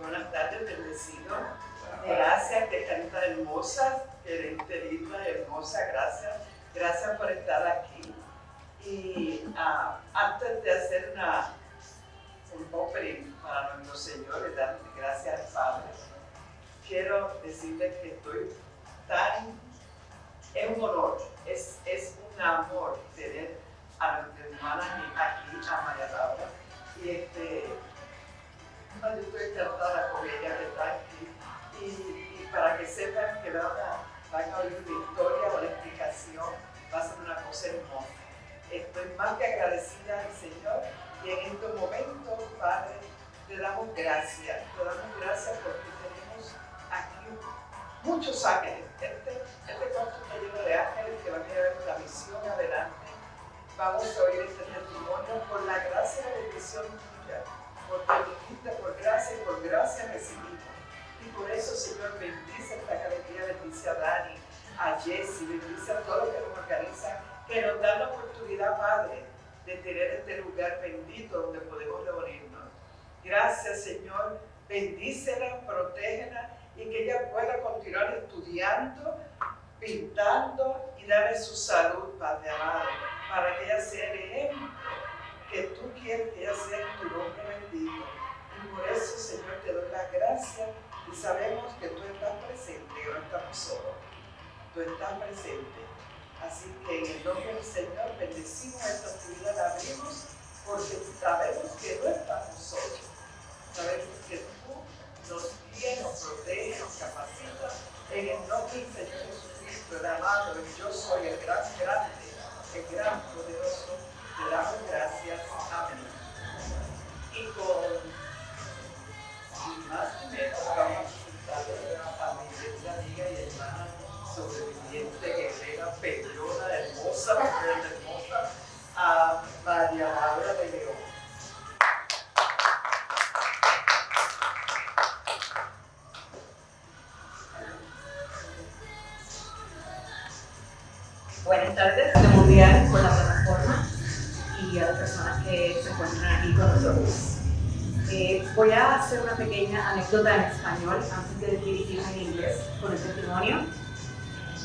Buenas tardes, bendecido. Gracias, que están tan hermosas, que linda, hermosa, gracias. Gracias por estar aquí. Y antes de hacer un opening para nuestro Señor y darle gracias al Padre, quiero decirles que es un honor, es un amor tener a nuestra hermana aquí, a María Laura. Yo estoy encantada con ella que está aquí. Y para que sepan que van a oír una historia o una explicación, va a ser una cosa hermosa. Estoy más que agradecida al Señor y en estos momentos, Padre, te damos gracias porque tenemos aquí muchos ángeles. Este cuarto está lleno de ángeles que van a llevar la misión adelante. Vamos a oír este testimonio por la gracia y la bendición tuya, porque dijiste por gracia y por gracia recibimos. Y por eso, Señor, bendice esta galería, bendice a Dani, a Jessie, bendice a todos los que nos organizan, que nos dan la oportunidad, Padre, de tener este lugar bendito donde podemos reunirnos. Gracias, Señor, bendícela, protégela y que ella pueda continuar estudiando, pintando y darle su salud, Padre amado, para que ella sea el ejemplo que tú quieres que ella sea en tu nombre bendito. Y por eso, Señor, te doy las gracias y sabemos que tú estás presente, que no estamos solos. Tú estás presente. Así que en el nombre del Señor bendecimos esta actividad, la abrimos porque sabemos que no estamos solos. Sabemos que tú nos guías, nos proteges, nos capacitas. En el nombre del Señor Jesucristo, el amado, el yo soy, el gran grande, el gran poderoso, te damos gracias. Amén. Y más ni menos vamos a presentarle a mi querida amiga y hermana sobreviviente, guerrera, peleona, hermosa, mujer hermosa, a María Laura de León. Buenas tardes, de Mundial por la plataforma y a las personas que se encuentran aquí con nosotros. Voy a hacer una pequeña anécdota en español antes de dirigirme en inglés con el testimonio,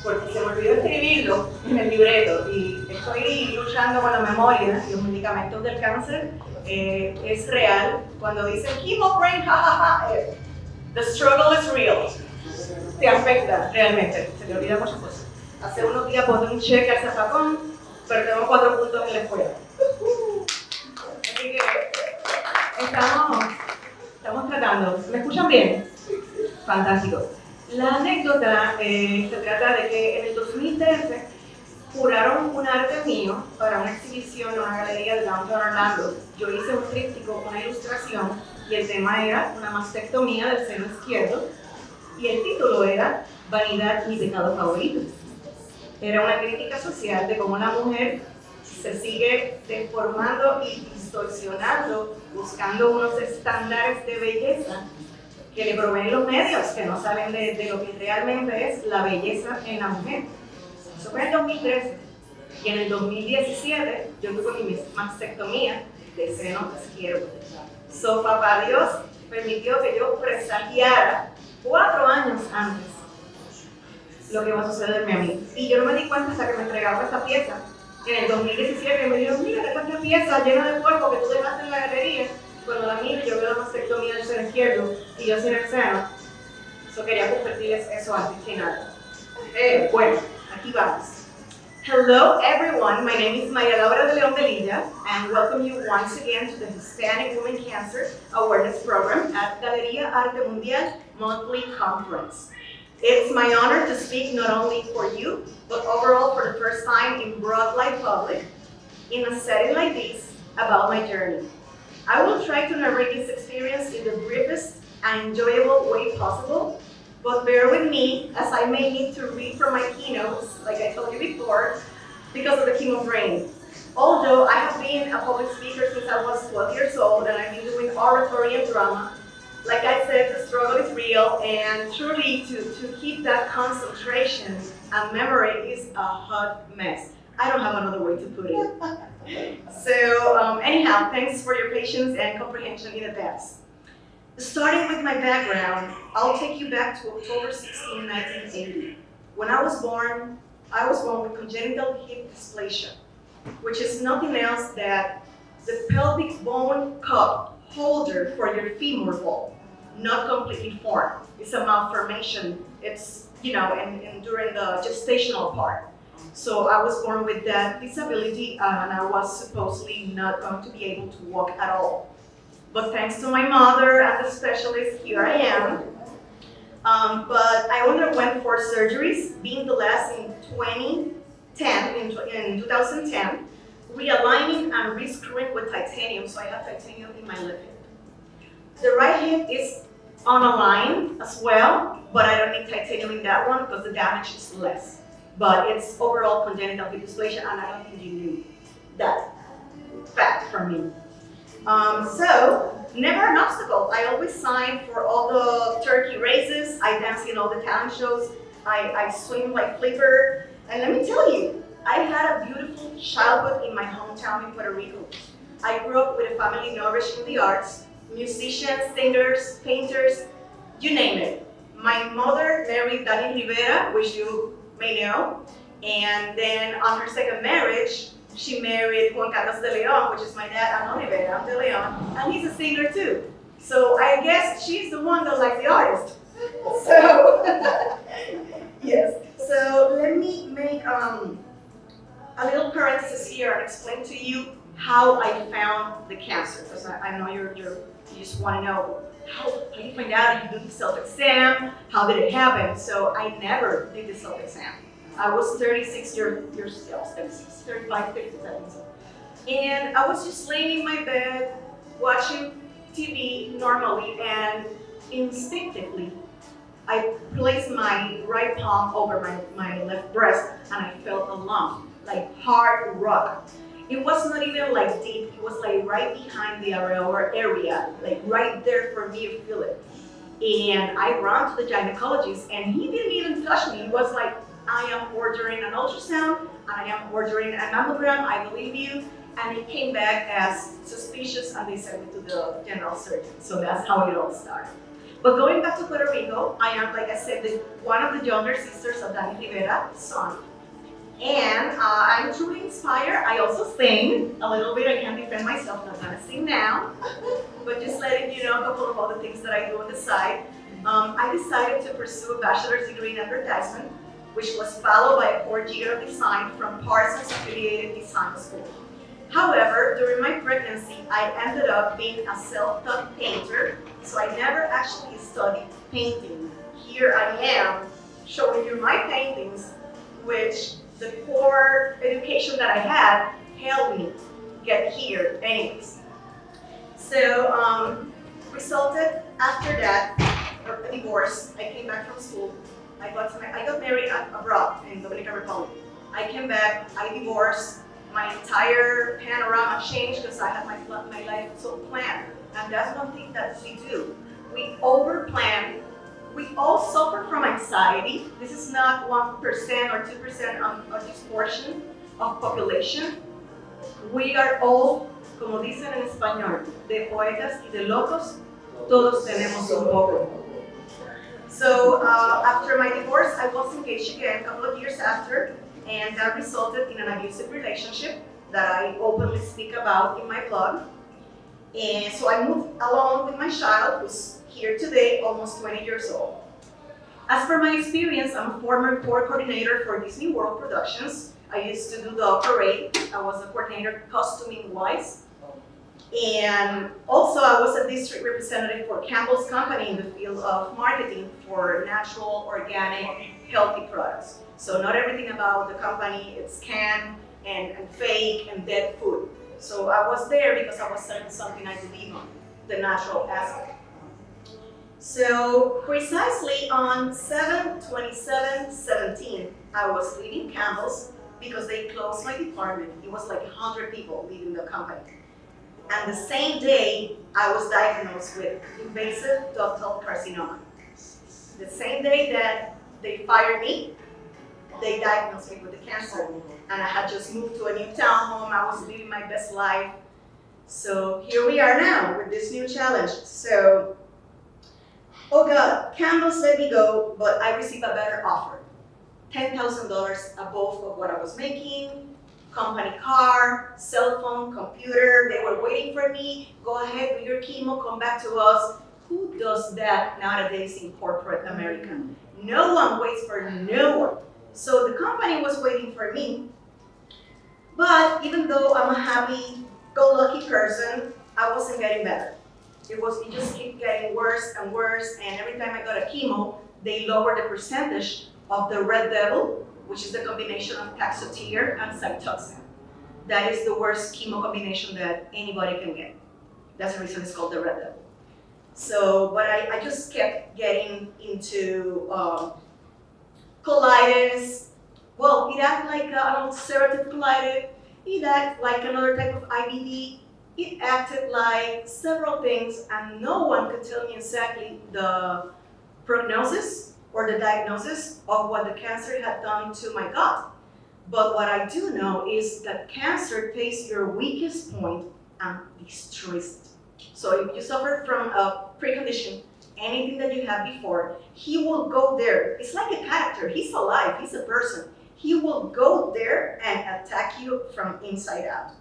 porque se me olvidó escribirlo en el libreto y estoy luchando con la memoria y los medicamentos del cáncer. Es real, cuando dicen chemo brain, jajaja, the struggle is real. Te afecta realmente, se te olvida muchas cosas. Hace unos días boté un cheque al zapacón, pero tengo 4 puntos en la escuela. Así que estamos tratando. ¿Me escuchan bien? Fantástico. La anécdota se trata de que en el 2013 juraron un arte mío para una exhibición en una galería de Downtown Orlando. Yo hice un tríptico, una ilustración, y el tema era una mastectomía del seno izquierdo, y el título era Vanidad, mi pecado favorito. Era una crítica social de cómo la mujer se sigue deformando y distorsionando, buscando unos estándares de belleza que le proveen los medios, que no salen de lo que realmente es la belleza en la mujer. Eso fue en el 2013. Y en el 2017 yo tuve mi mastectomía de seno izquierdo. So, papá Dios permitió que yo presagiara 4 años antes lo que iba a sucederme a mí. Y yo no me di cuenta hasta que me entregaron esta pieza. En el 2017 me dijeron, mira, esta pieza llena de polvo que tú dejaste en la galería. Cuando la miro, yo veo la mastectomía del seno izquierdo y yo sin el seno. So quería compartirles eso al final. Bueno, aquí vamos. Hello everyone, my name is María Laura de León Velilla and welcome you once again to the Hispanic Women Cancer Awareness Program at Galería Arte Mundial Monthly Conference. It's my honor to speak not only for you, but overall for the first time in broad light public, in a setting like this, about my journey. I will try to narrate this experience in the briefest and enjoyable way possible, but bear with me as I may need to read from my keynotes, like I told you before, because of the chemo brain. Although I have been a public speaker since I was 12 years old and I've been doing oratory and drama, like I said, the struggle is real, and truly to keep that concentration and memory is a hot mess. I don't have another way to put it. So anyhow, thanks for your patience and comprehension in advance. Starting with my background, I'll take you back to October 16, 1980. When I was born with congenital hip dysplasia, which is nothing else than the pelvic bone cup holder for your femur bone, not completely formed. It's a malformation. It's, and during the gestational part. So I was born with that disability, and I was supposedly not going to be able to walk at all. But thanks to my mother and the specialist, here I am. But I underwent 4 surgeries, being the last in 2010, realigning and rescrewing with titanium, so I have titanium in my left hip. The right hip is on a line as well, but I don't need titanium in that one because the damage is less. But it's overall congenital hip dysplasia, and I don't think you knew that fact from me. So, never an obstacle. I always signed for all the turkey races. I dance in all the talent shows. I swim like Flipper. And let me tell you, I had a beautiful childhood in my hometown in Puerto Rico. I grew up with a family nourished in the arts, musicians, singers, painters, you name it. My mother married Danny Rivera, which you may know, and then on her second marriage, she married Juan Carlos de Leon, which is my dad. I'm not Rivera, I'm de Leon, and he's a singer too. So I guess she's the one that likes the artist. So, yes. So let me make a little parenthesis here and explain to you how I found the cancer, because I know you just want to know how do you find out? Did you do the self-exam? How did it happen? So I never did the self-exam. I was 36 years old, 35, 37. And I was just laying in my bed, watching TV normally, and instinctively, I placed my right palm over my left breast, and I felt a lump, like hard rock. It was not even like deep, it was like right behind the areolar area, like right there for me to feel it. And I ran to the gynecologist, and he didn't even touch me. He was like, I am ordering an ultrasound, I am ordering a mammogram, I believe you. And it came back as suspicious, and they sent me to the general surgeon. So that's how it all started. But going back to Puerto Rico, I am, like I said, one of the younger sisters of Danny Rivera's son. And I'm truly inspired. I also sing a little bit. I can't defend myself, not gonna sing now. But just letting you know a couple of other things that I do on the side. I decided to pursue a bachelor's degree in advertisement, which was followed by a 4-year design from Parsons Affiliated Design School. However, during my pregnancy, I ended up being a self-taught painter, so I never actually studied painting. Here I am showing you my paintings, which the core education that I had helped me get here anyways. So, resulted after that, a divorce. I came back from school. I got married abroad in Dominican Republic. I came back, I divorced, my entire panorama changed because I had my life so planned. And that's one thing that we do. We over-plan. We all suffer from anxiety. This is not 1% or 2% of this portion of population. We are all, como dicen en español, de poetas y de locos, todos tenemos un poco. So after my divorce, I was engaged again a couple of years after, and that resulted in an abusive relationship that I openly speak about in my blog. And so I moved along with my child, who's here today, almost 20 years old. As for my experience, I'm a former tour coordinator for Disney World Productions. I used to do the parade. I was a coordinator costuming-wise. And also I was a district representative for Campbell's Company in the field of marketing for natural, organic, healthy products. So not everything about the company, it's canned and fake and dead food. So I was there because I was selling something I believe in, the natural aspect. So precisely on 7/27/17, I was leaving Campbell's because they closed my department. It was like 100 people leaving the company. And the same day, I was diagnosed with invasive ductal carcinoma. The same day that they fired me, they diagnosed me with the cancer. And I had just moved to a new townhome. I was living my best life. So here we are now with this new challenge. So Oh God, Campbell's let me go, but I received a better offer. $10,000 above of what I was making, company car, cell phone, computer, they were waiting for me. Go ahead, do your chemo, come back to us. Who does that nowadays in corporate America? No one waits for no one. So the company was waiting for me, but even though I'm a happy-go-lucky person, I wasn't getting better. It just kept getting worse and worse, and every time I got a chemo, they lowered the percentage of the red devil, which is the combination of taxotere and cytoxan. That is the worst chemo combination that anybody can get. That's the reason it's called the red devil. So, but I just kept getting into colitis. Well, it acted like an ulcerative colitis. It acted like another type of IBD. It acted like several things, and no one could tell me exactly the prognosis or the diagnosis of what the cancer had done to my gut. But what I do know is that cancer takes your weakest point and destroys it. So if you suffer from a precondition, anything that you had before, he will go there. It's like a character. He's alive. He's a person. He will go there and attack you from inside out.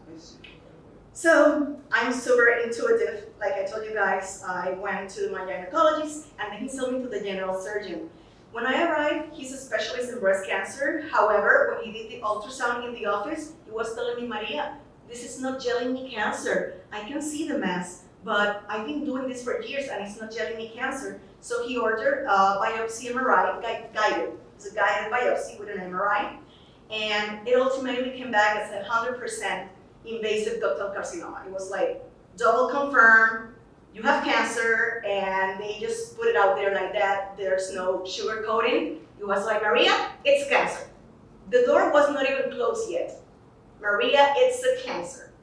So I'm super intuitive. Like I told you guys, I went to my gynecologist and then he sent me to the general surgeon. When I arrived, he's a specialist in breast cancer. However, when he did the ultrasound in the office, he was telling me, Maria, this is not gelling me cancer. I can see the mass, but I've been doing this for years and it's not gelling me cancer. So he ordered a biopsy MRI, guided. It's a guided biopsy with an MRI. And it ultimately came back as 100% invasive ductal carcinoma. It was like double confirmed, you have cancer, and they just put it out there like that. There's no sugar coating. It was like, Maria, it's cancer. The door was not even closed yet. Maria, it's a cancer.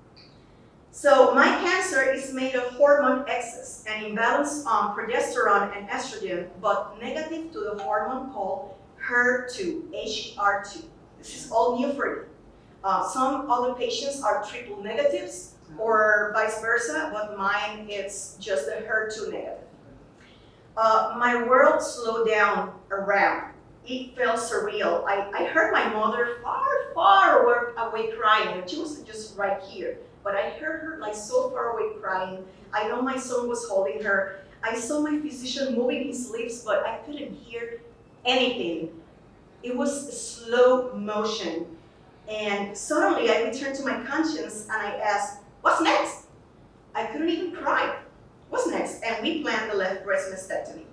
So my cancer is made of hormone excess and imbalance on progesterone and estrogen, but negative to the hormone called HER2, HER2. This is all new for you. Some other patients are triple negatives or vice versa, but mine it's just a HER2 negative. My world slowed down around. It felt surreal. I heard my mother far away crying, and she was just right here. But I heard her like so far away crying. I know my son was holding her. I saw my physician moving his lips, but I couldn't hear anything. It was slow motion. And suddenly I returned to my conscience and I asked, what's next? I couldn't even cry. What's next? And we planned the left breast mastectomy.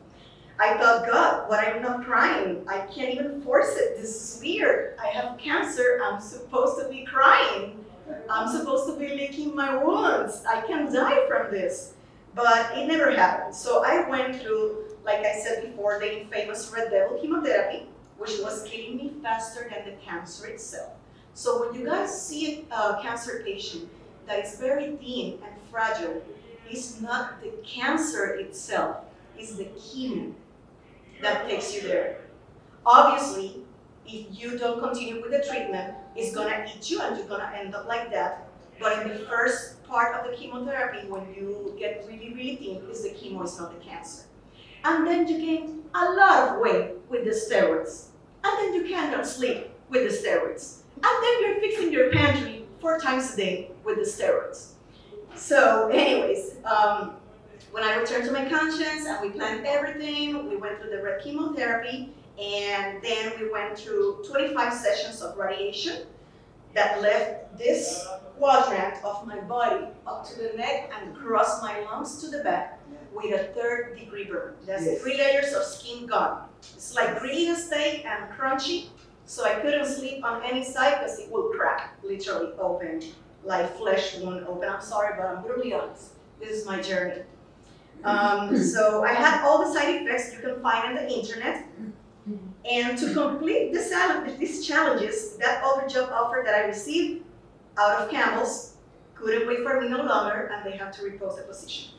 I thought, God, but I'm not crying. I can't even force it. This is weird. I have cancer. I'm supposed to be crying. I'm supposed to be licking my wounds. I can die from this. But it never happened. So I went through, like I said before, the infamous red devil chemotherapy, which was killing me faster than the cancer itself. So when you guys see a cancer patient that is very thin and fragile, it's not the cancer itself, it's the chemo that takes you there. Obviously, if you don't continue with the treatment, it's gonna eat you and you're gonna end up like that. But in the first part of the chemotherapy, when you get really, really thin, is the chemo, is not the cancer. And then you gain a lot of weight with the steroids. And then you cannot sleep with the steroids. And then you're fixing your pantry 4 times a day with the steroids. So anyways, when I returned to my conscience and we planned everything, we went through the red chemotherapy, and then we went through 25 sessions of radiation that left this quadrant of my body up to the neck and across my lungs to the back with a 3rd-degree burn. That's 3 layers of skin gone. It's like grilling a steak and crunchy. So I couldn't sleep on any side because it will crack, literally open, like flesh wound open. I'm sorry, but I'm brutally honest. This is my journey. So I had all the side effects you can find on the internet. And to complete these challenges, that other job offer that I received out of Campbell's couldn't wait for me no longer, and they had to repost the position.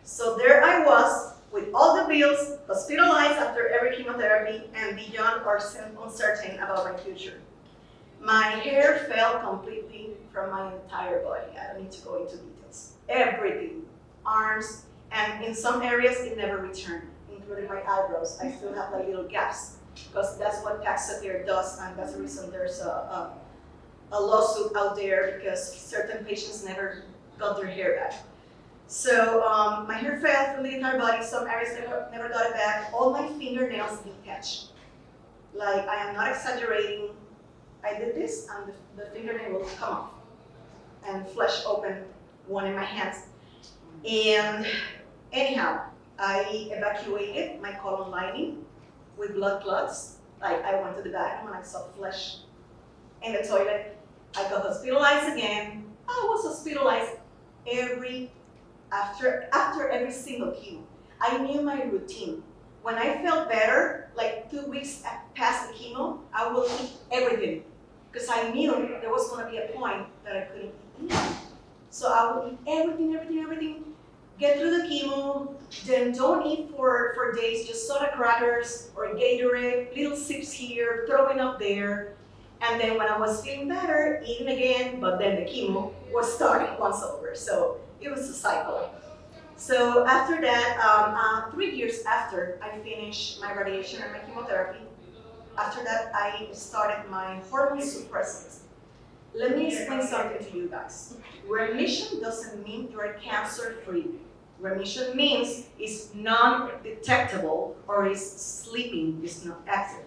So there I was, with all the bills, hospitalized after every chemotherapy, and beyond or uncertain about my future. My hair fell completely from my entire body. I don't need to go into details. Everything, arms, And in some areas, it never returned, including my eyebrows. I still have like little gaps, because that's what Taxotere does, and that's the reason there's a lawsuit out there, because certain patients never got their hair back. So my hair fell from the entire body. Some areas never got it back. All my fingernails detached. Like, I am not exaggerating. I did this, and the fingernail will come off and flesh open one in my hands. And anyhow, I evacuated my colon lining with blood clots. Like, I went to the bathroom and I saw flesh in the toilet. I got hospitalized again. I was hospitalized after every single chemo. I knew my routine. When I felt better, like 2 weeks past the chemo, I will eat everything, because I knew there was going to be a point that I couldn't eat anything. So I would eat everything, get through the chemo, then don't eat for days, just soda crackers or Gatorade, little sips here, throwing up there. And then when I was feeling better, eating again, but then the chemo was starting once over. So it was a cycle. So after that, 3 years after I finished my radiation and my chemotherapy, after that I started my hormone suppressants. Let me explain something to you guys. Remission doesn't mean you're cancer-free. Remission means it's non-detectable, or is sleeping, is not active.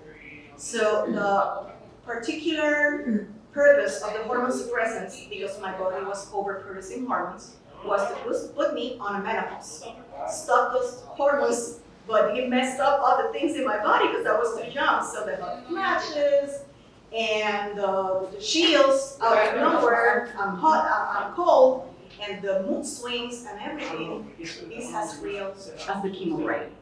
So the particular purpose of the hormone suppressants, because my body was overproducing hormones, was to put me on a menopause. Stop those hormones, but it messed up all the things in my body because I was too young. So the hot flashes and the chills out of nowhere, I'm hot, I'm cold, and the mood swings and everything is as real as the chemo, right?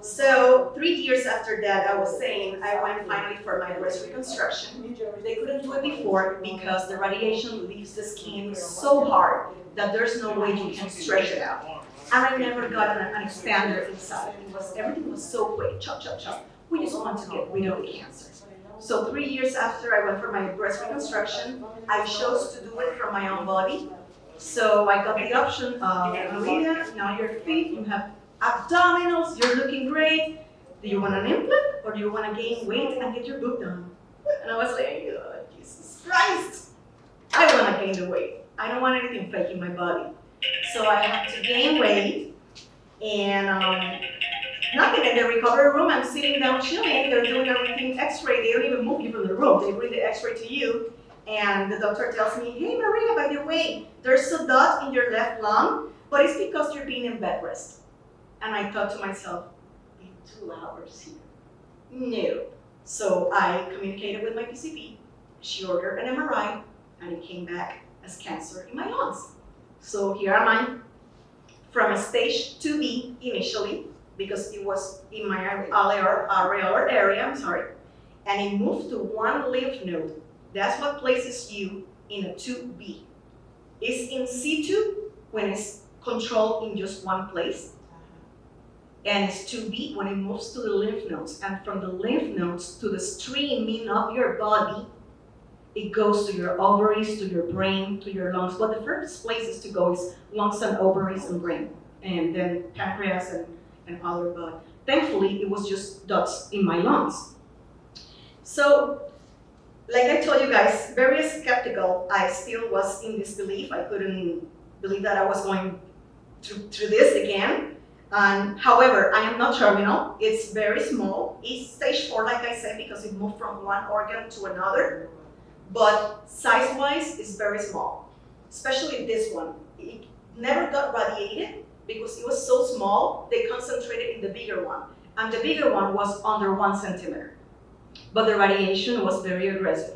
So 3 years after that, I was saying, I went finally for my breast reconstruction. They couldn't do it before because the radiation leaves the skin so hard that there's no way you can stretch it out. And I never got an expander inside. Everything was so quick, chop, chop, chop. We just want to get rid of the cancer. So 3 years after I went for my breast reconstruction, I chose to do it from my own body. So I got the option of, Maria, now you're fit, you have abdominals, you're looking great. Do you want an implant, or do you want to gain weight and get your boob done? And I was like, oh, Jesus Christ, I want to gain the weight. I don't want anything fake in my body. So I had to gain weight, and nothing in the recovery room. I'm sitting down chilling. They're doing everything X-ray. They don't even move you from the room. They bring the X-ray to you, and the doctor tells me, hey, Maria, by the way, there's a dot in your left lung, but it's because you're being in bed rest. And I thought to myself, in 2 hours here? No. So I communicated with my PCP. She ordered an MRI, and it came back as cancer in my lungs. So here am I, from a stage 2B initially, because it was in my areolar area, and it moved to one lymph node. That's what places you in a 2B. It's in situ when it's controlled in just one place. And it's 2B when it moves to the lymph nodes. And from the lymph nodes to the streaming of your body, it goes to your ovaries, to your brain, to your lungs. But the first places to go is lungs and ovaries and brain, and then pancreas and other. But thankfully, it was just dots in my lungs. So, like I told you guys, very skeptical. I still was in disbelief. I couldn't believe that I was going through this again. However, I am not terminal. It's very small. It's stage 4, like I said, because it moved from one organ to another. But size-wise, it's very small, especially this one. It never got radiated because it was so small, they concentrated in the bigger one. And the bigger one was under 1 centimeter. But the radiation was very aggressive.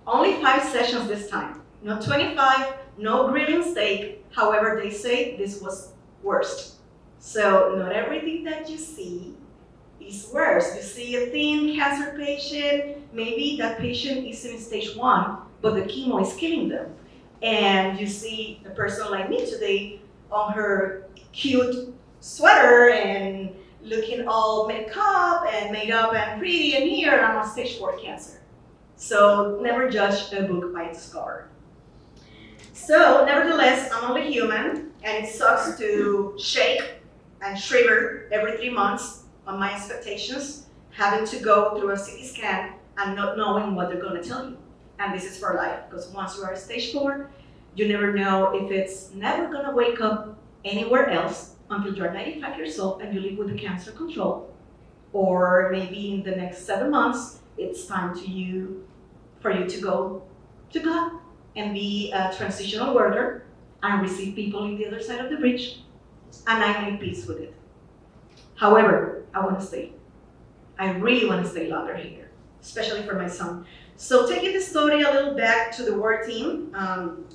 Only 5 sessions this time, not 25, no grilling steak. However, they say this was worst. So not everything that you see is worse. You see a thin cancer patient, maybe that patient is in stage 1, but the chemo is killing them. And you see a person like me today on her cute sweater and looking all made up and pretty, and here I'm on stage 4 cancer. So never judge a book by its cover. So, nevertheless, I'm only human, and it sucks to shake and shiver every 3 months on my expectations, having to go through a CT scan and not knowing what they're going to tell you. And this is for life, because once you are stage 4, you never know if it's never going to wake up anywhere else until you're 95 years old and you live with the cancer control. Or maybe in the next 7 months, it's time for you to go to God and be a transitional worker and receive people in the other side of the bridge, and I made peace with it. However, I want to stay. I really want to stay longer here, especially for my son. So taking the story a little back to the war team,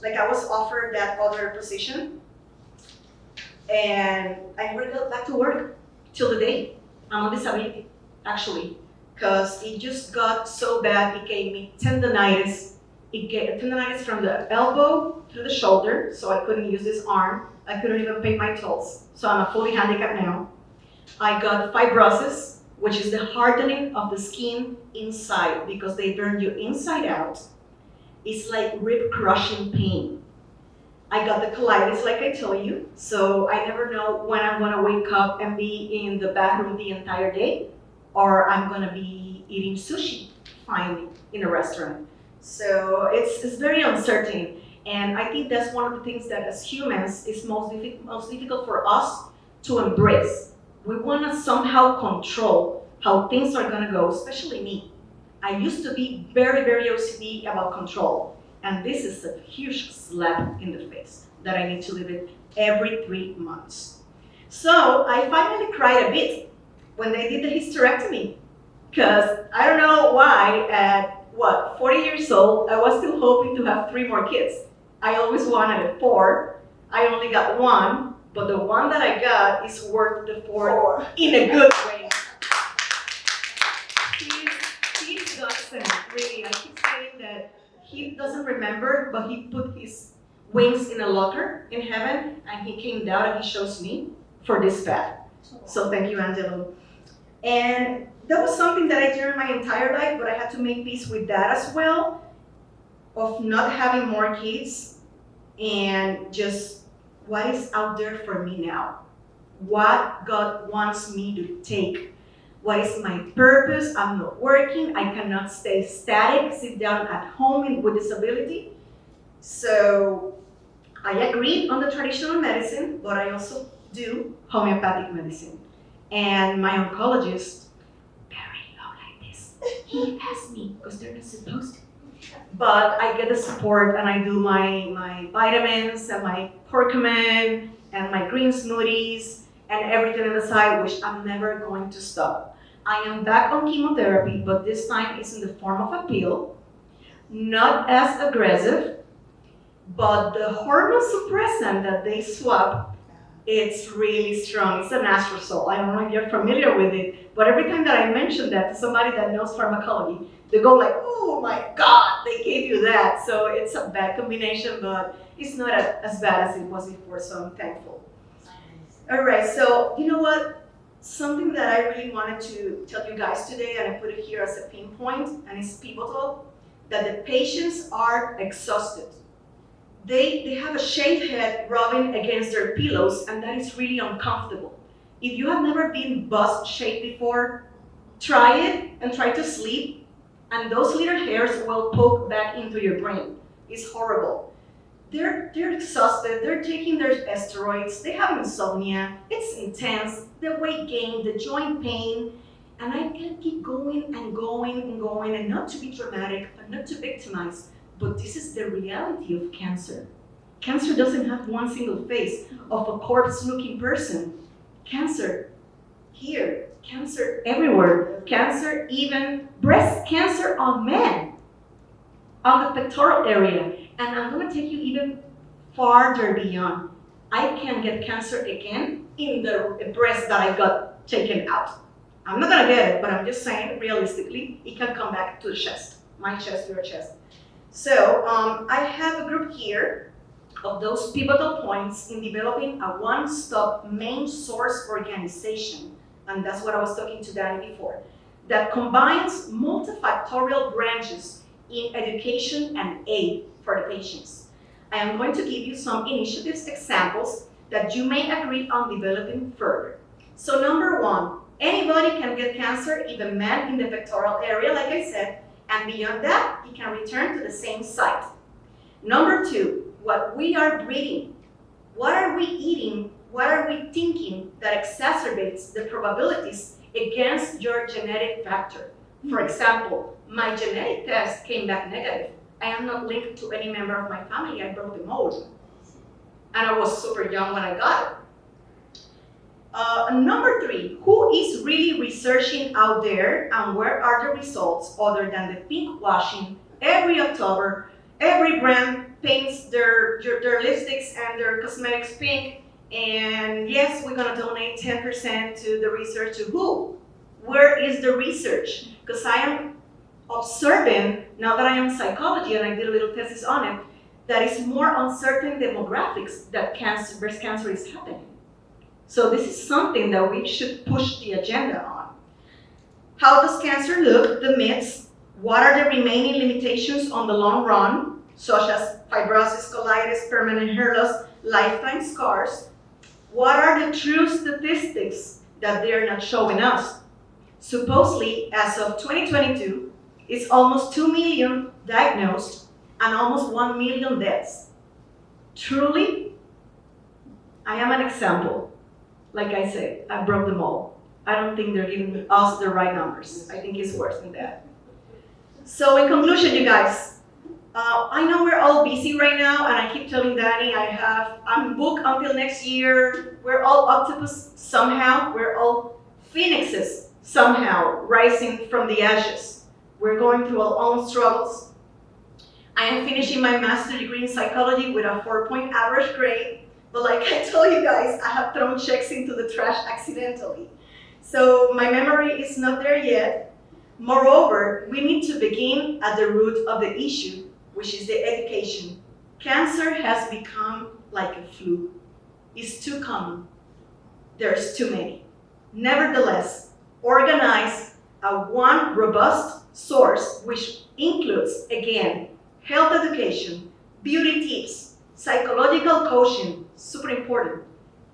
like I was offered that other position, and I never got back to work till the day. I'm on disability, actually, because it just got so bad, it gave me tendonitis. It gave tendonitis from the elbow to the shoulder, so I couldn't use this arm. I couldn't even pay my tolls, so I'm a fully handicapped now. I got fibrosis, which is the hardening of the skin inside because they burn you inside out. It's like rib-crushing pain. I got the colitis, like I told you, so I never know when I'm gonna wake up and be in the bathroom the entire day, or I'm gonna be eating sushi, finally, in a restaurant. So it's very uncertain, and I think that's one of the things that as humans is most difficult for us to embrace. We want to somehow control how things are going to go, especially me. I used to be very, very OCD about control, and this is a huge slap in the face that I need to live it every 3 months. So I finally cried a bit when they did the hysterectomy, because I don't know why at 40 years old, I was still hoping to have 3 more kids. I always wanted 4. I only got 1, but the one that I got is worth the 4 in a good way. He's godsend, really. I keep saying that he doesn't remember, but he put his wings in a locker in heaven, and he came down and he shows me for this path. So thank you, Angelo. And that was something that I did my entire life, but I had to make peace with that as well, of not having more kids, and just what is out there for me now. What God wants me to take. What is my purpose? I'm not working. I cannot stay static, sit down at home with disability. So I agreed on the traditional medicine, but I also do homeopathic medicine. And my oncologist, very low like this, he asked me, because they're not supposed to. But I get the support, and I do my vitamins and my curcumin and my green smoothies and everything on the side, which I'm never going to stop. I am back on chemotherapy, but this time it's in the form of a pill, not as aggressive, but the hormone suppressant that they swap, it's really strong. It's an astrosol. I don't know if you're familiar with it, but every time that I mention that to somebody that knows pharmacology, they go like, oh my God, they gave you that. So it's a bad combination, but it's not as bad as it was before, so I'm thankful. All right, so you know what? Something that I really wanted to tell you guys today, and I put it here as a pinpoint, and it's pivotal, that the patients are exhausted. They have a shaved head rubbing against their pillows, and that is really uncomfortable. If you have never been bust shaved before, try it and try to sleep, and those little hairs will poke back into your brain. It's horrible. They're exhausted, they're taking their steroids, they have insomnia, it's intense, the weight gain, the joint pain, and I can keep going and going and going, and not to be dramatic, and not to victimize, but this is the reality of cancer. Cancer doesn't have one single face of a corpse-looking person. Cancer here, cancer everywhere, cancer even breast cancer on men, on the pectoral area. And I'm gonna take you even farther beyond. I can get cancer again in the breast that I got taken out. I'm not gonna get it, but I'm just saying realistically, it can come back to the chest, my chest, your chest. So I have a group here of those pivotal points in developing a one-stop main source organization, and that's what I was talking to Danny before, that combines multifactorial branches in education and aid for the patients. I am going to give you some initiatives examples that you may agree on developing further. So number one, anybody can get cancer, even men in the pectoral area, like I said, and beyond that, it can return to the same site. Number two, what we are breathing. What are we eating? What are we thinking that exacerbates the probabilities against your genetic factor? For example, my genetic test came back negative. I am not linked to any member of my family. I broke the mold. And I was super young when I got it. Number three, who is really researching out there and where are the results other than the pink washing? Every October, every brand paints their lipsticks and their cosmetics pink, and yes, we're gonna donate 10% to the research. To who? Where is the research? Because I am observing, now that I am in psychology and I did a little thesis on it, that it's more on certain demographics that breast cancer is happening. So this is something that we should push the agenda on. How does cancer look? The myths. What are the remaining limitations on the long run, such as fibrosis, colitis, permanent hair loss, lifetime scars? What are the true statistics that they're not showing us? Supposedly, as of 2022, it's almost 2 million diagnosed and almost 1 million deaths. Truly, I am an example. Like I said, I broke them all. I don't think they're giving us the right numbers. I think it's worse than that. So in conclusion, you guys, I know we're all busy right now, and I keep telling Danny I'm booked until next year. We're all octopus somehow. We're all phoenixes somehow, rising from the ashes. We're going through our own struggles. I am finishing my master's degree in psychology with a 4-point average grade. But like I told you guys, I have thrown checks into the trash accidentally. So my memory is not there yet. Moreover, we need to begin at the root of the issue, which is the education. Cancer has become like a flu. It's too common. There's too many. Nevertheless, organize one robust source which includes, again, health education, beauty tips, psychological coaching, super important,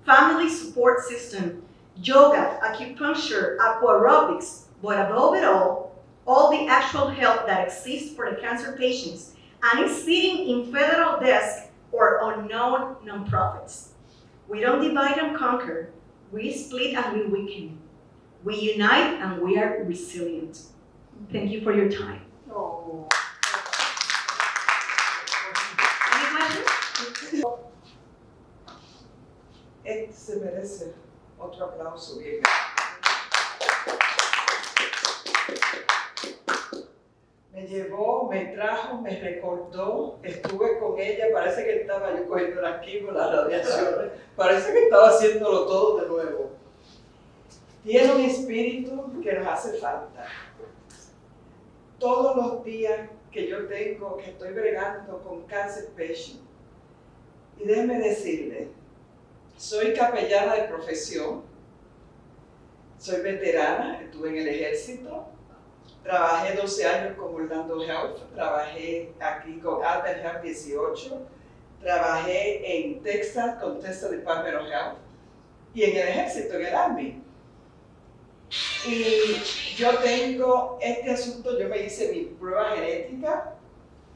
family support system, yoga, acupuncture, aquarobics, but above it all the actual help that exists for the cancer patients, and is sitting in federal desks or unknown nonprofits. We don't divide and conquer. We split and we weaken. We unite and we are resilient. Thank you for your time. Oh. Any questions? Se merece otro aplauso bien. Me llevó, me trajo, me recordó, estuve con ella, parece que estaba yo cogiendo las quimio, las radiaciones, parece que estaba haciéndolo todo de nuevo. Tiene un espíritu que nos hace falta. Todos los días que yo tengo, que estoy bregando con cancer patient, y déjeme decirle, soy capellana de profesión, soy veterana, estuve en el ejército, trabajé 12 años con Orlando Health, trabajé aquí con Advent Health 18, trabajé en Texas con Texas Department of Health y en el ejército, en el Army. Y yo tengo este asunto, yo me hice mi prueba genética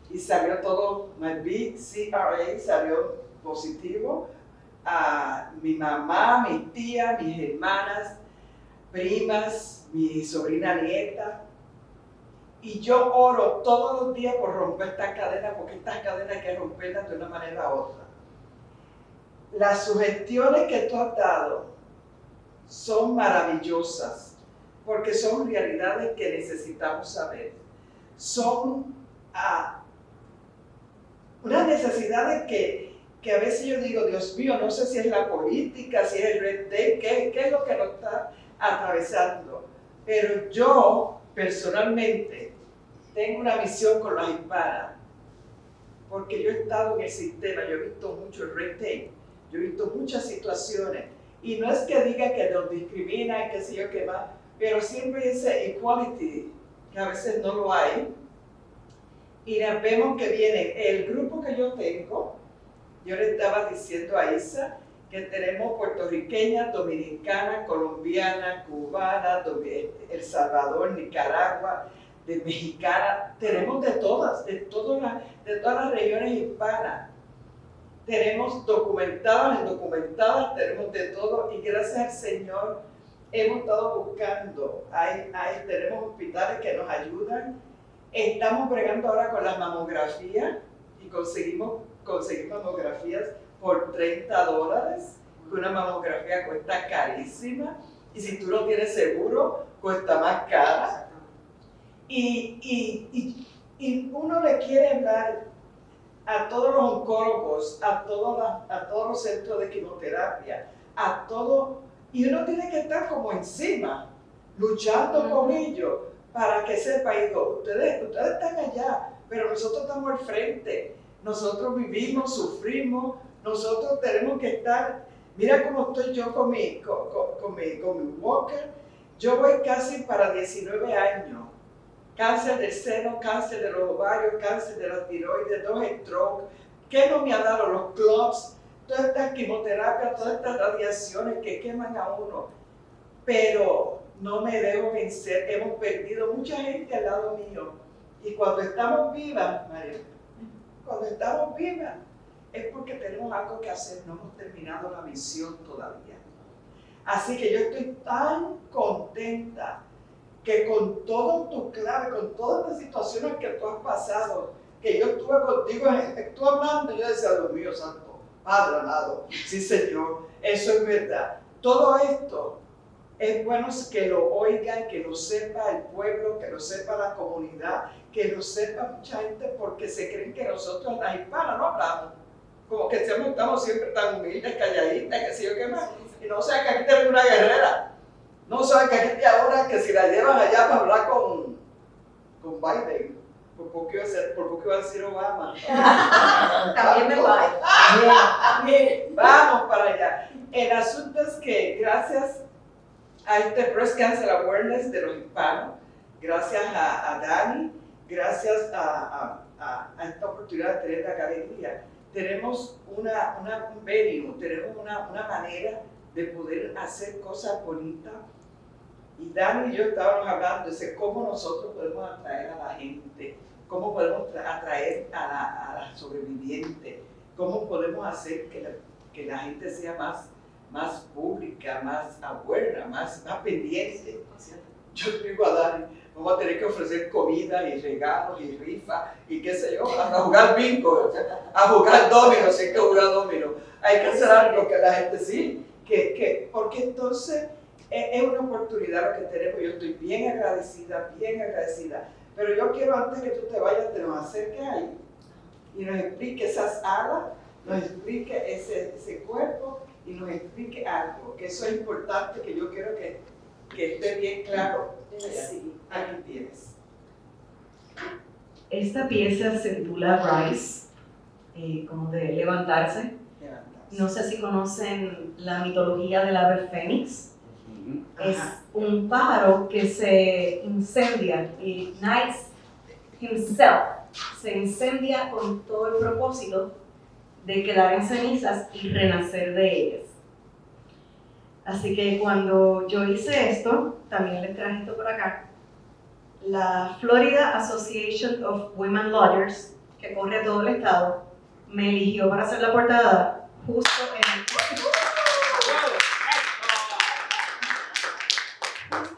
y salió todo, my BCRA salió positivo. Mi mamá, mi tía, mis hermanas, primas, mi sobrina nieta. Y yo oro todos los días por romper estas cadenas, porque estas cadenas hay que romperlas de una manera u otra. Las sugestiones que tú has dado son maravillosas, porque son realidades que necesitamos saber. Son unas necesidades que a veces yo digo, Dios mío, no sé si es la política, si es el red tape, qué es lo que nos está atravesando. Pero yo, personalmente, tengo una misión con las hispanas, porque yo he estado en el sistema, yo he visto mucho el red tape, yo he visto muchas situaciones, y no es que diga que nos discriminan, qué sé yo qué más, pero siempre ese equality, que a veces no lo hay, y vemos que viene el grupo que yo tengo, Yo le estaba diciendo a Isa que tenemos puertorriqueñas, dominicanas, colombianas, cubanas, El Salvador, Nicaragua, de mexicana, tenemos de todas las regiones hispanas. Tenemos documentadas, indocumentadas, tenemos de todo y gracias al Señor hemos estado buscando. Tenemos hospitales que nos ayudan. Estamos bregando ahora con las mamografías y conseguimos mamografías por $30, que una mamografía cuesta carísima y si tú no tienes seguro cuesta más cara. Y uno le quiere hablar a todos los oncólogos, a todos los centros de quimioterapia, a todo, y uno tiene que estar como encima, luchando con ellos, para que sepa, digo, ustedes están allá, pero nosotros estamos al frente, nosotros vivimos, sufrimos, nosotros tenemos que estar, mira cómo estoy yo con mi walker, yo voy casi para 19 años, cáncer del seno, cáncer de los ovarios, cáncer de la tiroides, 2 strokes, ¿qué no me ha dado? Los clubs, todas estas quimioterapias, todas estas radiaciones que queman a uno, pero no me dejo vencer, hemos perdido mucha gente al lado mío, y cuando estamos vivas, María, cuando estamos vivas, es porque tenemos algo que hacer, no hemos terminado la misión todavía. Así que yo estoy tan contenta que con todo tu clave, con todas las situaciones que tú has pasado, que yo estuve contigo, tú hablando, yo decía, Dios mío santo, Padre amado, sí Señor, eso es verdad. Todo esto es bueno que lo oigan, que lo sepa el pueblo, que lo sepa la comunidad, que lo sepa mucha gente, porque se creen que nosotros, las hispanas, no hablamos. Como que estamos siempre tan humildes, calladitas, que sé yo qué más. Y no sé que aquí tenemos una guerrera. No saben que aquí ahora que si la llevan allá para hablar con Biden, por poco iba a decir Obama. También me va. También. Vamos para allá. El asunto es que gracias a este Breast Cancer Awareness de los hispanos, gracias a Dani, gracias a esta oportunidad de tener la galería, tenemos un venue, tenemos una manera de poder hacer cosas bonitas. Y Dani y yo estábamos hablando de cómo nosotros podemos atraer a la gente, cómo podemos atraer a la sobreviviente, cómo podemos hacer que la gente sea más pública, más aware, más pendiente. Yo digo a Dani, vamos a tener que ofrecer comida y regalos y rifas y qué sé yo, a jugar bingo, a jugar domino, si hay que jugar domino. Hay que hacer algo que la gente sí, porque entonces es una oportunidad lo que tenemos. Yo estoy bien agradecida, pero yo quiero antes que tú te vayas, te nos acerques ahí y nos explique esas alas, nos explique ese cuerpo y nos explique algo, que eso es importante, que yo quiero que esté bien claro. Sí, aquí tienes. Esta pieza se titula Rise, como de levantarse. No sé si conocen la mitología del ave fénix. Es un pájaro que se incendia, ignites himself, se incendia con todo el propósito de quedar en cenizas y renacer de ellas. Así que cuando yo hice esto, también les traje esto por acá, la Florida Association of Women Lawyers, que corre a todo el estado, me eligió para hacer la portada justo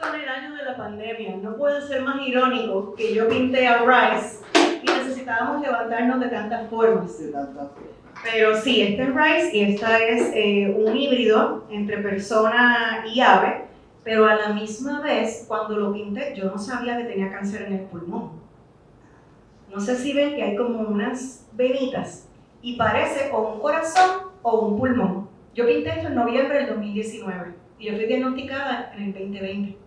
en el año de la pandemia. No puede ser más irónico que yo pinté a Rice y necesitábamos levantarnos de tantas formas. Pero sí, este es Rice y esta es un híbrido entre persona y ave, pero a la misma vez, cuando lo pinté, yo no sabía que tenía cáncer en el pulmón. No sé si ven que hay como unas venitas y parece o un corazón o un pulmón. Yo pinté esto en noviembre del 2019 y yo fui diagnosticada en el 2020.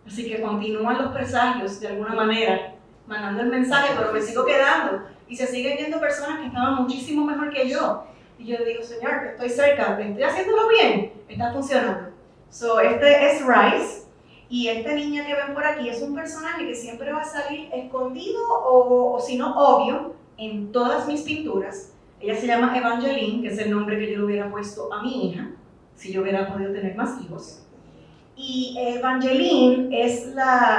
Así que continúan los presagios de alguna manera, mandando el mensaje, pero me sigo quedando. Y se siguen viendo personas que estaban muchísimo mejor que yo. Y yo digo, Señor, estoy cerca, estoy haciéndolo bien, está funcionando. So, este es Rice, y esta niña que ven por aquí es un personaje que siempre va a salir escondido o si no obvio en todas mis pinturas, Ella se llama Evangeline, que es el nombre que yo le hubiera puesto a mi hija, si yo hubiera podido tener más hijos. Y Evangeline es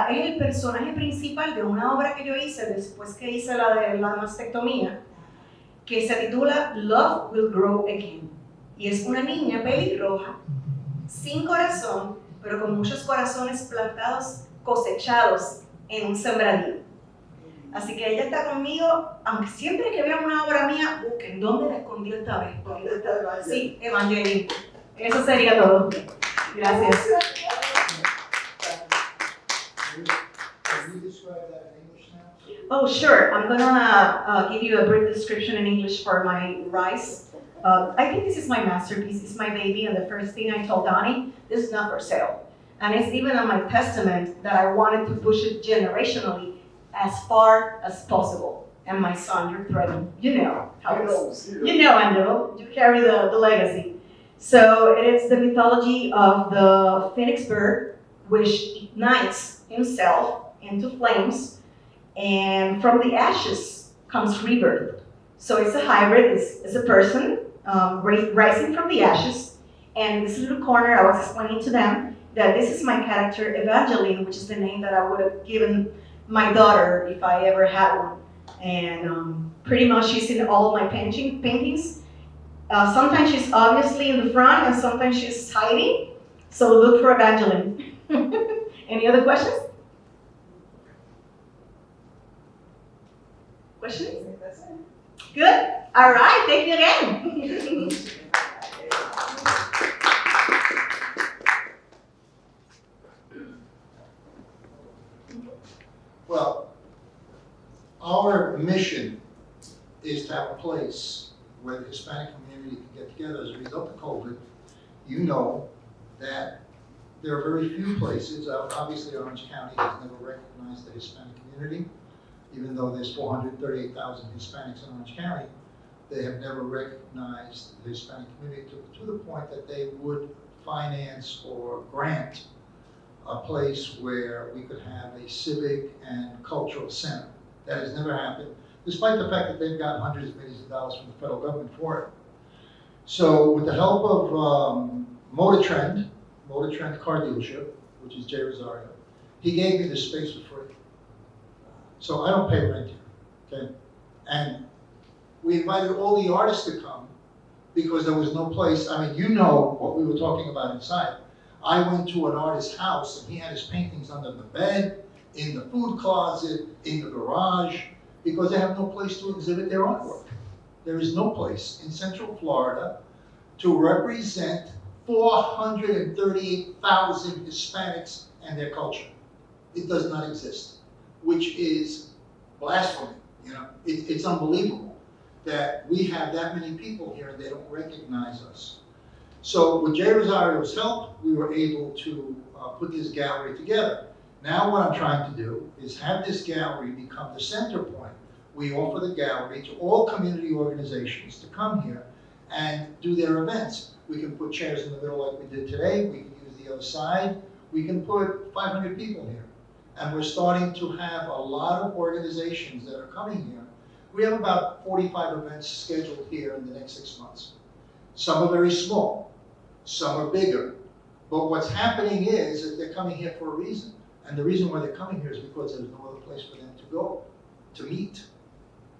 el personaje principal de una obra que yo hice después que hice la de la mastectomía, que se titula Love Will Grow Again. Y es una niña pelirroja, sin corazón, pero con muchos corazones plantados, cosechados en un sembradío. Así que ella está conmigo, aunque siempre que vean una obra mía, busquen dónde la escondí esta vez. Sí, Evangeline. Eso sería todo. Gracias. Can you describe that in English now? Oh, sure. I'm gonna give you a brief description in English for my rice. I think this is my masterpiece. It's my baby, and the first thing I told Donnie, this is not for sale. And it's even on my testament that I wanted to push it generationally as far as possible. And my son, you're threatened. You know how it goes. You know, Angelo. You carry the legacy. So it is the mythology of the phoenix bird, which ignites himself into flames, and from the ashes comes rebirth. So it's a hybrid. It's a person rising from the ashes. And in this little corner, I was explaining to them that this is my character, Evangeline, which is the name that I would have given my daughter if I ever had one. And pretty much she's in all my paintings. Sometimes she's obviously in the front, and sometimes she's hiding. So look for Evangeline. Any other questions? Questions? Good. All right. Thank you again. Well, our mission is to have a place where the Hispanic community can get together. As a result of COVID, you know that there are very few places. Obviously, Orange County has never recognized the Hispanic community. Even though there's 438,000 Hispanics in Orange County, they have never recognized the Hispanic community to the point that they would finance or grant a place where we could have a civic and cultural center. That has never happened, despite the fact that they've got hundreds of millions of dollars from the federal government for it. So with the help of Motor Trend car dealership, which is Jay Rosario, he gave me this space for free. So I don't pay rent here, okay? And we invited all the artists to come because there was no place. I mean, you know what we were talking about inside. I went to an artist's house and he had his paintings under the bed, in the food closet, in the garage, because they have no place to exhibit their artwork. There is no place in Central Florida to represent 438,000 Hispanics and their culture. It does not exist, which is blasphemy. You know, it's unbelievable that we have that many people here and they don't recognize us. So with Jay Rosario's help, we were able to put this gallery together. Now what I'm trying to do is have this gallery become the center point. We offer the gallery to all community organizations to come here and do their events. We can put chairs in the middle like we did today. We can use the other side. We can put 500 people here. And we're starting to have a lot of organizations that are coming here. We have about 45 events scheduled here in the next 6 months. Some are very small, some are bigger. But what's happening is that they're coming here for a reason. And the reason why they're coming here is because there's no other place for them to go, to meet.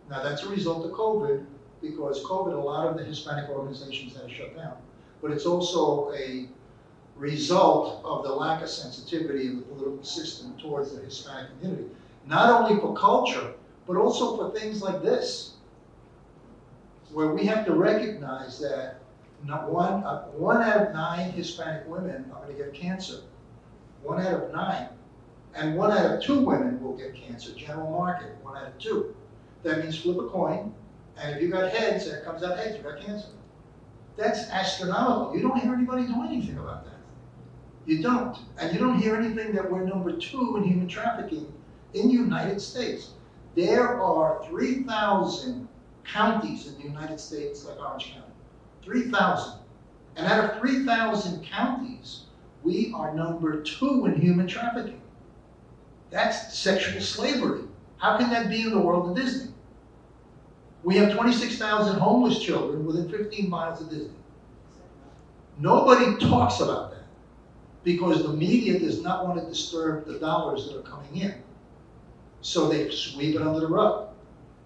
Now that's a result of COVID, because COVID, a lot of the Hispanic organizations have shut down. But it's also a result of the lack of sensitivity in the political system towards the Hispanic community. Not only for culture, but also for things like this, where we have to recognize that one out of 9 Hispanic women are going to get cancer. 1 out of 9. And 1 out of 2 women will get cancer, general market, 1 out of 2. That means flip a coin, and if you got heads and it comes out heads, you got cancer. That's astronomical. You don't hear anybody do anything about that. You don't. And you don't hear anything that we're number 2 in human trafficking in the United States. There are 3,000 counties in the United States like Orange County. 3,000. And out of 3,000 counties, we are number 2 in human trafficking. That's sexual slavery. How can that be in the world of Disney? We have 26,000 homeless children within 15 miles of Disney. Nobody talks about that because the media does not want to disturb the dollars that are coming in. So they sweep it under the rug.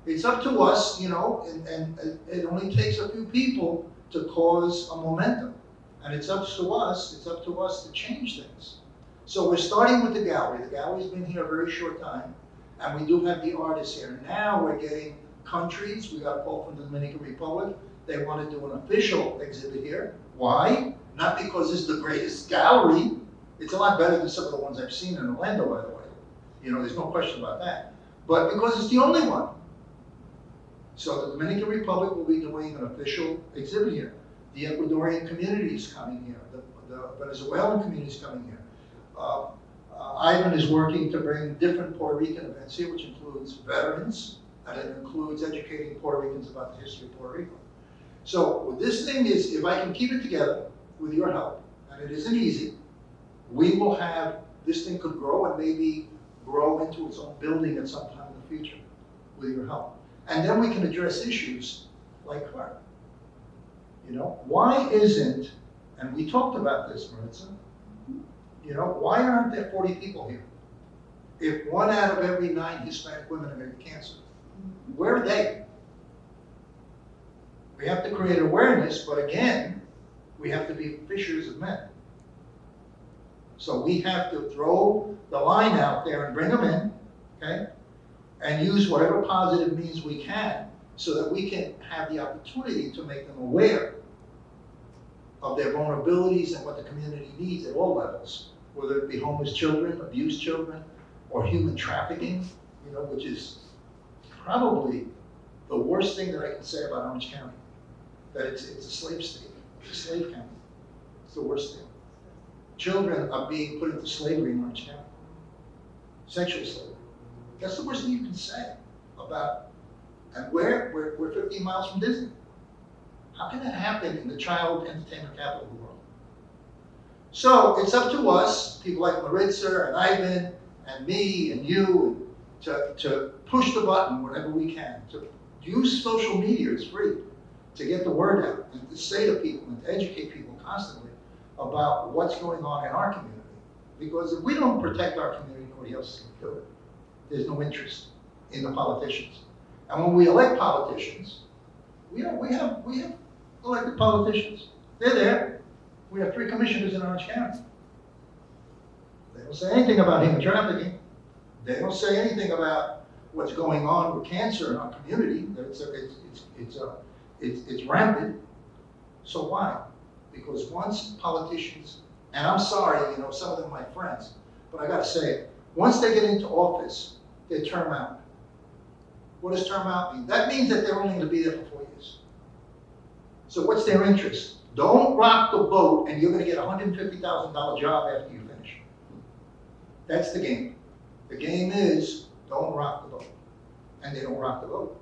It's up to us, you know, and it only takes a few people to cause a momentum. And it's up to us to change things. So we're starting with the gallery. The gallery's been here a very short time, and we do have the artists here. Now we're getting countries. We got a call from the Dominican Republic. They want to do an official exhibit here. Why? Not because it's the greatest gallery. It's a lot better than some of the ones I've seen in Orlando, by the way. You know, there's no question about that. But because it's the only one. So the Dominican Republic will be doing an official exhibit here. The Ecuadorian community is coming here. The Venezuelan community is coming here. Ivan is working to bring different Puerto Rican events here, which includes veterans, and it includes educating Puerto Ricans about the history of Puerto Rico. So this thing is, if I can keep it together with your help, and it isn't easy, we will have, this thing could grow and maybe grow into its own building at some time in the future with your help. And then we can address issues like her. You know, why isn't, and we talked about this, Maritza, you know, why aren't there 40 people here? If 1 out of every 9 Hispanic women are going to get cancer, where are they? We have to create awareness, but again, we have to be fishers of men. So we have to throw the line out there and bring them in, okay? And use whatever positive means we can so that we can have the opportunity to make them aware of their vulnerabilities and what the community needs at all levels, whether it be homeless children, abused children, or human trafficking, you know, which is probably the worst thing that I can say about Orange County, that it's a slave state, it's a slave county. It's the worst thing. Children are being put into slavery in Orange County, sexual slavery. That's the worst thing you can say about, and we're 15 miles from Disney. How can that happen in the child entertainment capital of the world? So it's up to us, people like Maritza and Ivan and me and you, to push the button whenever we can, to use social media, it's free, to get the word out and to say to people and to educate people constantly about what's going on in our community. Because if we don't protect our community, nobody else is going to do it. There's no interest in the politicians. And when we elect politicians, we have elected politicians. They're there. We have 3 commissioners in Orange County. They don't say anything about human trafficking. They don't say anything about what's going on with cancer in our community. It's rampant. So why? Because once politicians, and I'm sorry, you know, some of them are my friends, but I got to say it. Once they get into office, they term out. What does term out mean? That means that they're only going to be there for 4 years. So what's their interest? Don't rock the boat and you're going to get a $150,000 job after you finish. That's the game. The game is don't rock the boat. And they don't rock the boat.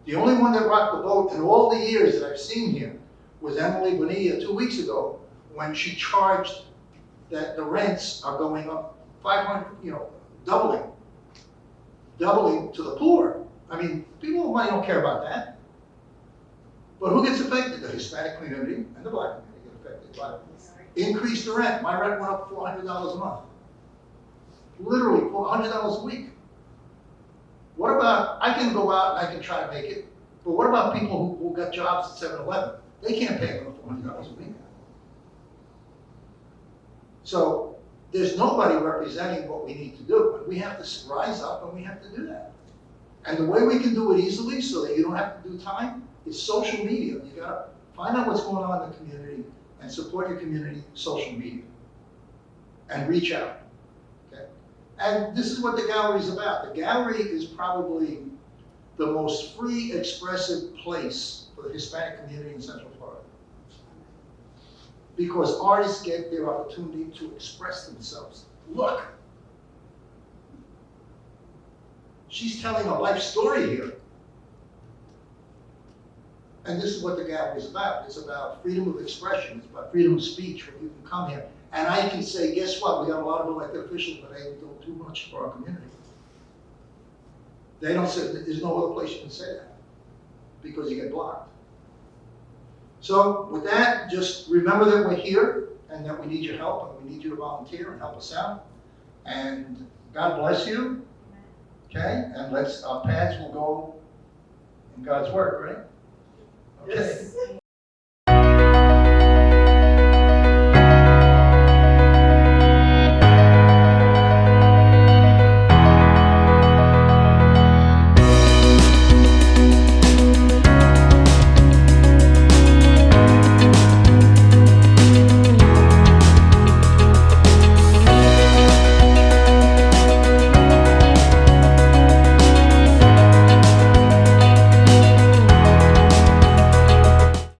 The only one that rocked the boat in all the years that I've seen here was Emily Bonilla 2 weeks ago when she charged that the rents are going up 500, you know, doubling to the poor. I mean, people with money don't care about that. But who gets affected? The Hispanic community and the Black community get affected by it. Increase the rent. My rent went up $400 a month. Literally $400 a week. What about, I can go out and I can try to make it, but what about people who got jobs at 7-Eleven? They can't pay another $400 a week. So there's nobody representing what we need to do. We have to rise up and we have to do that. And the way we can do it easily so that you don't have to do time is social media. You gotta find out what's going on in the community and support your community social media. And reach out, okay? And this is what the gallery is about. The gallery is probably the most free, expressive place for the Hispanic community in Central Florida. Because artists get their opportunity to express themselves. Look, she's telling a life story here. And this is what the gallery is about. It's about freedom of expression. It's about freedom of speech, where you can come here. And I can say, guess what? We got a lot of elected officials, but they don't do much for our community. They don't say, there's no other place you can say that. because you get blocked. So with that, just remember that we're here and that we need your help and we need you to volunteer and help us out. And God bless you. Okay, and let's, our paths will go in God's word, right? Okay. Yes.